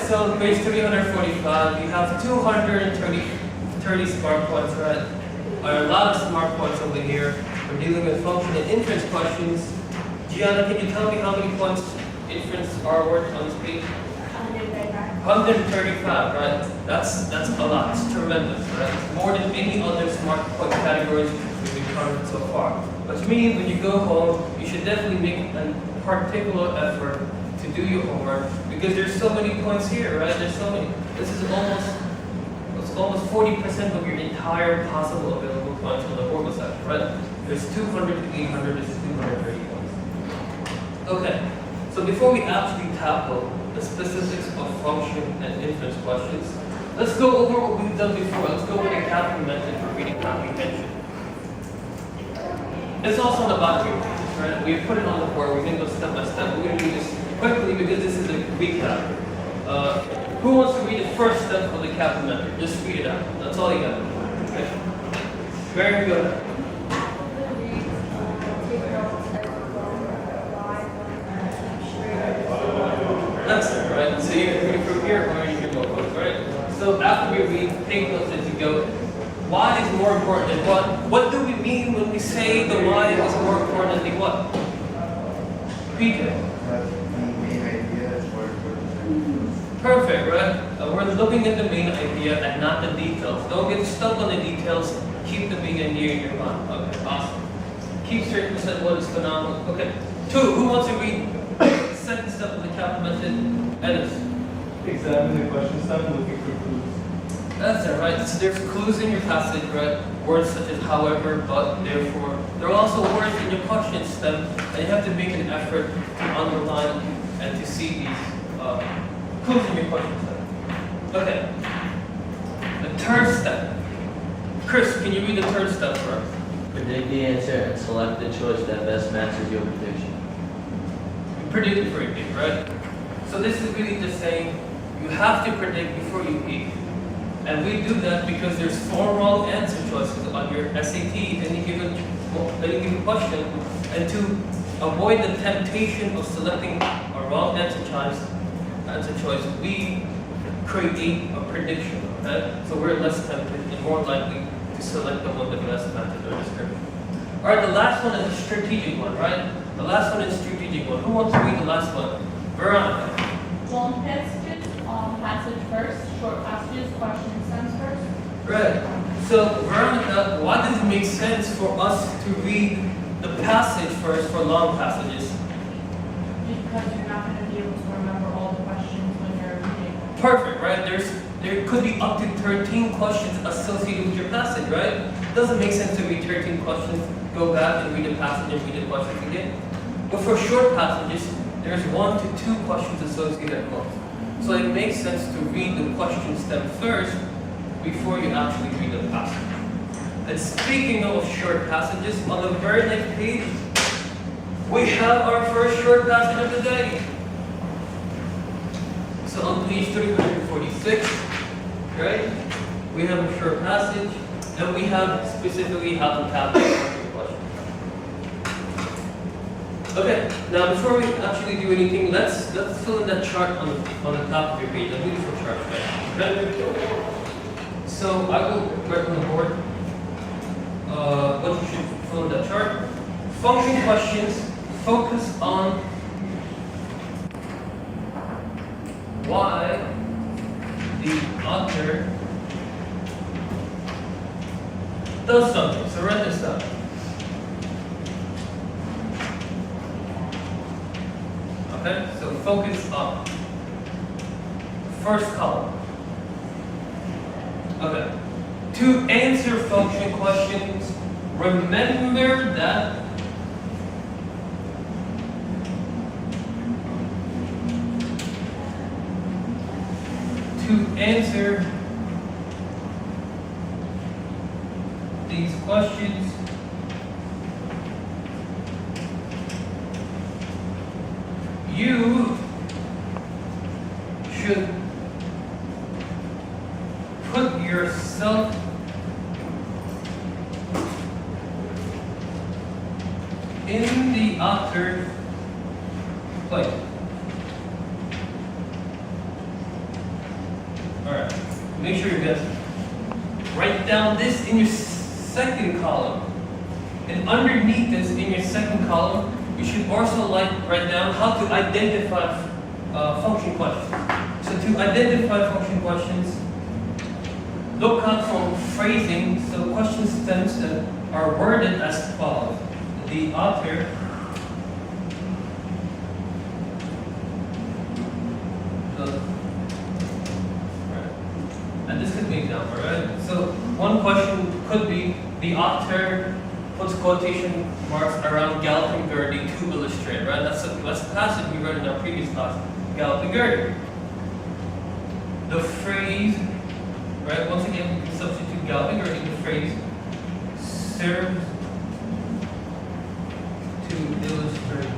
so page 345, we have 230 smart points, right? A lot of smart points over here. We're dealing with function and inference questions. Gianna, can you tell me how many points inference are worth on this page? 135, right? That's a lot. It's tremendous, right? It's more than any other smart point categories we've covered so far. Which means when you go home, you should definitely make a particular effort to do your homework because there's so many points here, right? There's so many. This is almost 40% of your entire possible available points on the Orbital section, right? There's 200 to 800. This is 230 points. Okay. So before we actually tackle the specifics of function and inference questions, let's go over what we've done before. Let's go over the Kaplan method for reading comprehension. It's also on the bottom of your page, right? We put it on the board. We're going to go step by step. We're going to do this quickly because this is a recap. Who wants to read the first step of the Kaplan method? Just read it out. That's all you got. Okay. Very good. That's it, right? So you're reading from here or you can go both, right? So after we read, take notes as you go. Why is more important than what? What do we mean when we say the why is more important than the what? Pt1. Perfect, right? We're looking at the main idea and not the details. Don't get stuck on the details. Keep the main idea in your mind. Okay, awesome. Keep certain percent what is phenomenal. Okay. 2. Who wants to read the second step of the Kaplan method? Ennis. Examine the question stem looking for clues. That's it, right? So there's clues in your passage, right? Words such as however, but, therefore. There are also words in your question stem, and you have to make an effort to underline and to see these clues in your question stem. Okay. The third step. Chris, can you read the third step for us? Predict the answer and select the choice that best matches your prediction. You predict before you pick, right? So this is really just saying you have to predict before you pick. And we do that because there's 4 wrong answer choices on your SAT, any given question. And to avoid the temptation of selecting a wrong answer choice, we create a prediction, okay? So we're less tempted and more likely to select the one that best matches our description. All right, the last one is a strategic one, right? The last one is a strategic one. Who wants to read the last one? Veronica. Long passages, passage first, short passages, question stems first. Right. So, Veronica, why does it make sense for us to read the passage first for long passages? Because you're not going to be able to remember all the questions when you're reading. Perfect, right? There could be up to 13 questions associated with your passage, right? It doesn't make sense to read 13 questions, go back and read the passage and read the questions again. But for short passages, there's 1 to 2 questions associated at most. So it makes sense to read the question stem first before you actually read the passage. And speaking of short passages, on the very next page, we have our first short passage of the day. So on page 346, right, we have a short passage, and we have specifically how to calculate the question. Okay, now before we actually do anything, let's fill in that chart on the top of your page, a beautiful chart, right? So I will write on the board what you should fill in that chart. Function questions focus on why the author does something. So write this down. Okay, so focus on first column. Okay, to answer function questions, remember that to answer these questions, you should put yourself in the author's place. make sure you get write down this in your second column. And underneath this, in your second column, you should also write down how to identify function questions. So to identify function questions, look out for phrasing, so question stems that are worded as follows. The author and this could be an example, right? So one question could be the author puts quotation marks around Gallop and Gertie to illustrate, right? That's a passage we read in our previous class, Gallop and Gertie. The phrase, right, once again, we can substitute Gallop and Gertie, the phrase serves to illustrate.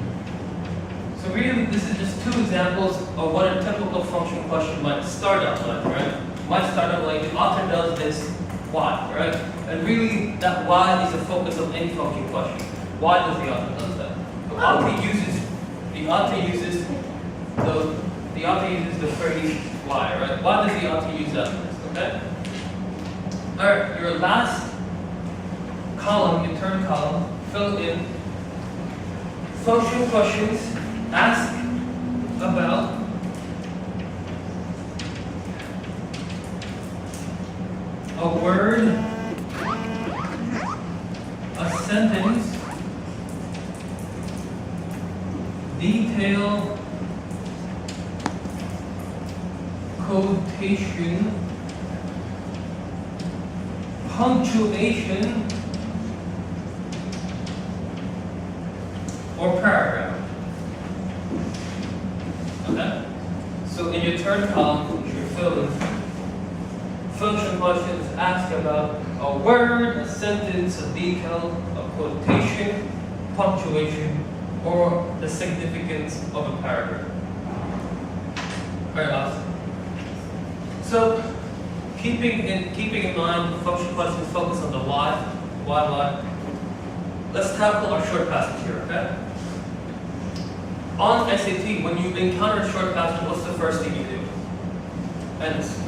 So really, this is just two examples of what a typical function question might start out like, right? Might start out like, the author does this, why, right? And really, that why is the focus of any function question. Why does the author does that? The author uses the phrase why, right? Why does the author use that first, okay? Alright, your last column, your third column, fill in function questions, ask about a word, a sentence, detail, quotation, punctuation, or paragraph. Okay? So in your third column, you should fill in function questions, ask about a word, a sentence, a detail, a quotation, punctuation, or the significance of a paragraph. Very awesome. So, keeping in mind function questions focus on the why. Let's tackle our short passage here, okay? On SAT, when you encounter a short passage, what's the first thing you do? Ennis.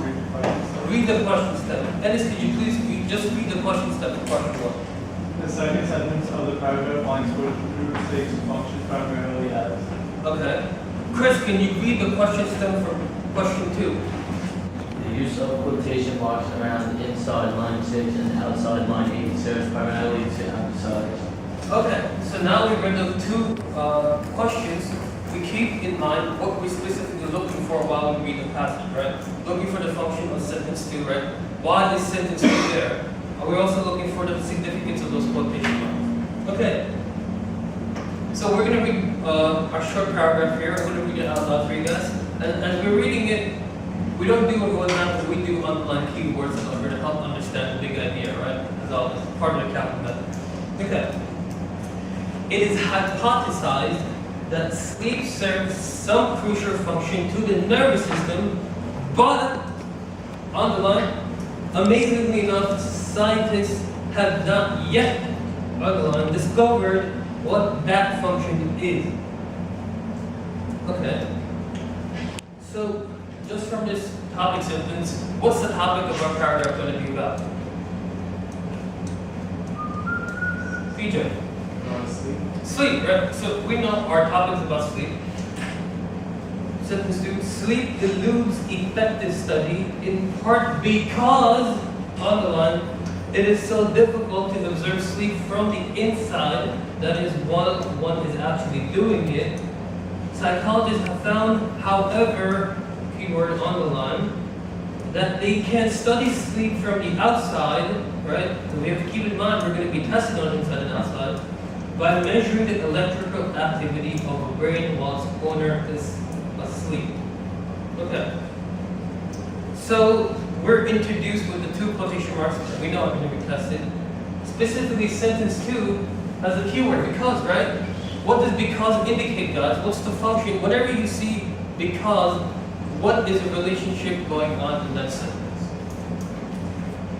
Read the question step. Ennis, could you please just read the question step of question one? The second sentence of the paragraph lines where the states function primarily as. Okay. Chris, can you read the question stem for question 2? The use of quotation marks around inside line 6 and outside line 8 serves primarily to emphasize. Okay, so now we've read the two questions. We keep in mind what we're specifically looking for while we read the passage, right? Looking for the function of sentence 2, right? Why is sentence 2 there? And we're also looking for the significance of those quotation marks. Okay. So we're going to read our short paragraph here. I'm going to read it out loud for you guys. And as we're reading it, we don't do a go example, we do underline keywords that are going to help understand the big idea, right? As all as part of the Kaplan method. Okay. It is hypothesized that sleep serves some crucial function to the nervous system, but, underline, amazingly enough, scientists have not yet, underline, discovered what that function is. Okay. So, just from this topic sentence, what's the topic of our paragraph going to be about? PJ? Sleep, right? So we know our topic is about sleep. Sentence 2, sleep eludes effective study in part because, underline, it is so difficult to observe sleep from the inside, that is, while one is actually doing it. Psychologists have found, however, keyword underline, that they can study sleep from the outside, right? So we have to keep in mind we're going to be testing on inside and outside, by measuring the electrical activity of a brain whilst owner is asleep. Okay. So we're introduced with the two quotation marks that we know are going to be tested. Specifically, sentence 2 has a keyword, because, right? What does because indicate, guys? What's the function? Whenever you see because, what is the relationship going on in that sentence?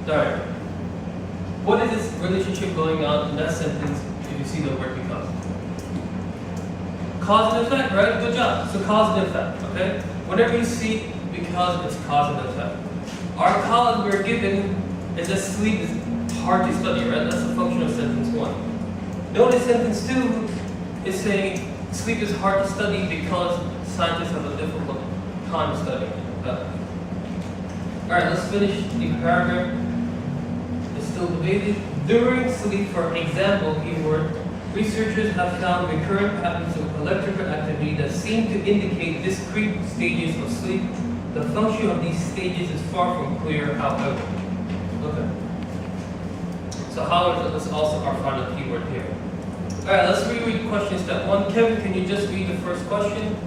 Alright. What is this relationship going on in that sentence? You see the word because. Cause and effect, right? Good job. So cause and effect, okay? Whenever you see because, it's cause and effect. Our cause we're given is that sleep is hard to study, right? That's the function of sentence 1. Notice sentence 2 is saying sleep is hard to study because scientists have a difficult time studying it. Alright, let's finish the paragraph. It's still debated. During sleep, for example, keyword, researchers have found recurrent patterns of electrical activity that seem to indicate discrete stages of sleep. The function of these stages is far from clear, however. Okay. So however is also our final keyword here. Alright, let's reread question step 1. Kevin, can you just read the first question?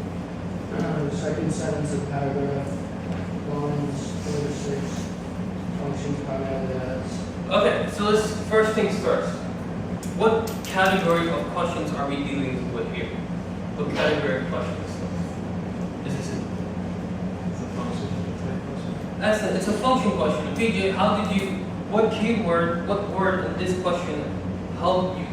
The second sentence of paragraph, lines 4 to 6, functions primarily as. Okay, so let's first things first. What category of questions are we dealing with here? What category of questions? Is this it? It's a function type question. That's it. It's a function question. PJ, how did you? What keyword? What word in this question helped you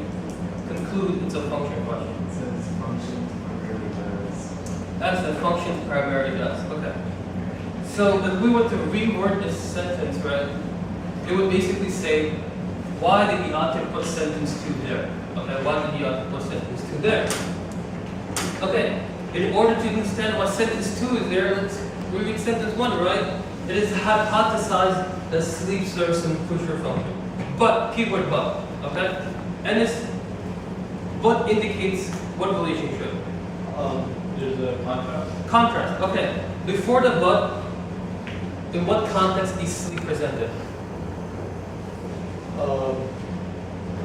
conclude it's a function question? It says functions primarily as. That's the function primarily does. Okay. So if we were to reword this sentence, right, it would basically say, why did the author put sentence 2 there? Okay, why did the author put sentence 2 there? Okay, in order to understand why sentence 2 is there, let's reread sentence 1, right? It is hypothesized that sleep serves some crucial function. But, keyword but, okay? And this but indicates what relationship? There's a contrast. Contrast, okay. Before the but, in what context is sleep presented?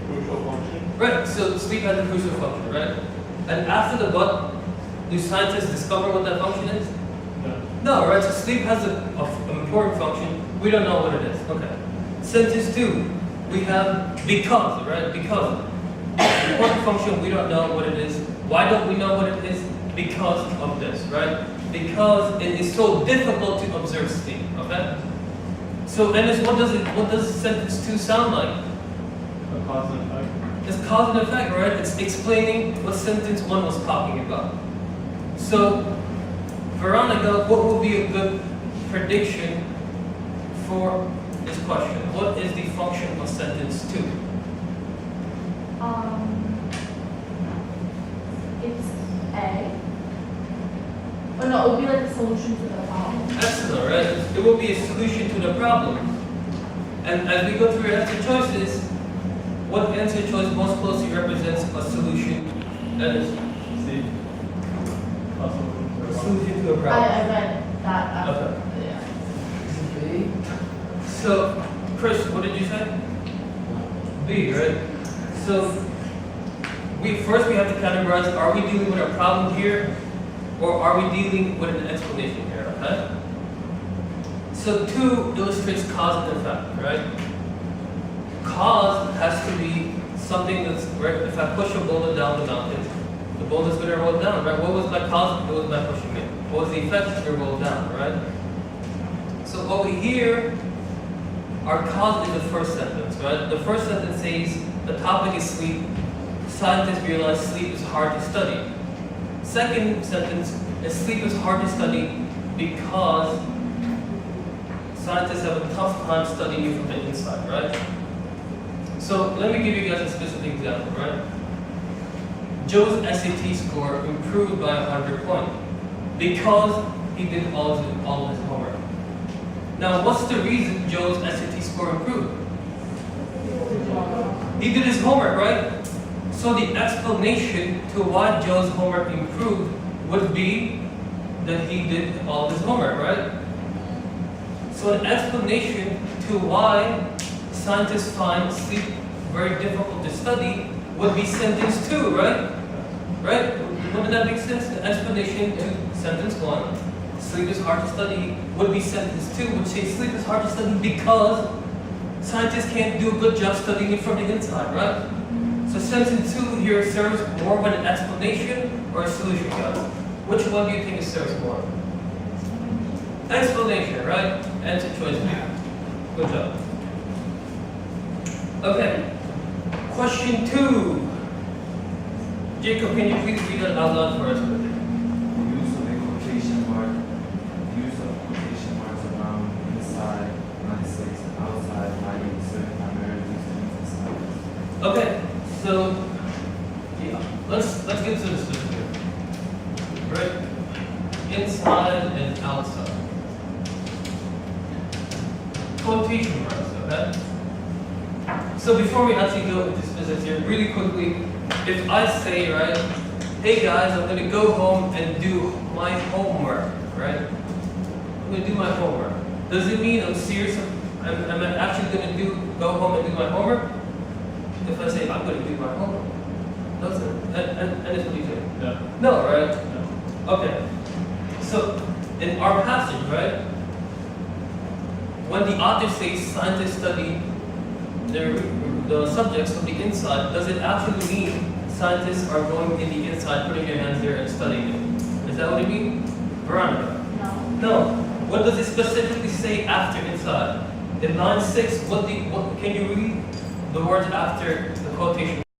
Crucial function. Right, so sleep has a crucial function, right? And after the but, do scientists discover what that function is? No. No, right? So sleep has an important function. We don't know what it is. Okay. Sentence 2, we have because, right? Because. Important function, we don't know what it is. Why don't we know what it is? Because of this, right? Because it is so difficult to observe sleep, okay? So, and this, what does sentence 2 sound like? A cause and effect. It's cause and effect, right? It's explaining what sentence 1 was talking about. So, Veronica, what would be a good prediction for this question? What is the function of sentence 2? It's A. Oh no, it would be like a solution to the problem. Excellent, right? It will be a solution to the problem. And as we go through your answer choices, what answer choice most closely represents a solution that is C. Also, a solution to a I problem? read that after. Okay. Yeah. Is it B? So, Chris, what did you say? B, right? So, we have to categorize, are we dealing with a problem here, or are we dealing with an explanation here, okay? So 2 illustrates cause and effect, right? Cause has to be something that's, right, if I push a boulder down the mountain, the boulder's gonna roll down, right? What was my cause? It was by pushing it. What was the effect? It's gonna roll down, right? So over here, our cause is the first sentence, right? The first sentence says, the topic is sleep. Scientists realize sleep is hard to study. Second sentence is sleep is hard to study because scientists have a tough time studying it from the inside, right? So let me give you guys a specific example, right? Joe's SAT score improved by 100 points because he did all of his homework. Now, what's the reason Joe's SAT score improved? He did his homework, right? So the explanation to why Joe's homework improved would be that he did all of his homework, right? So an explanation to why scientists find sleep very difficult to study would be sentence 2, right? Right? Wouldn't that make sense? The explanation to sentence 1, sleep is hard to study, would be sentence 2, which says sleep is hard to study because scientists can't do a good job studying it from the inside, right? So sentence 2 here serves more of an explanation or a solution, guys? Which one do you think it serves more? Explanation, right? Answer choice B. Good job. Okay. Question 2. Jacob, can you please read that out loud for us? Use of quotation marks around inside inside and outside. Quotation marks, okay? So before we actually go into specifics here, really quickly, if I say, right, hey guys, I'm gonna go home and do my homework, right? I'm gonna do my homework. Does it mean I'm serious? I'm actually gonna go home and do my homework? If I say I'm gonna do my homework, does it? And it's what you say. No. No, right? No. Okay. So in our passage, right, when the author says scientists study the subjects from the inside, does it actually mean scientists are going in the inside, putting their hands there and studying it? Is that what it means? Veronica? No. No. What does it specifically say after inside? In line 6, what can you read the words after the quotation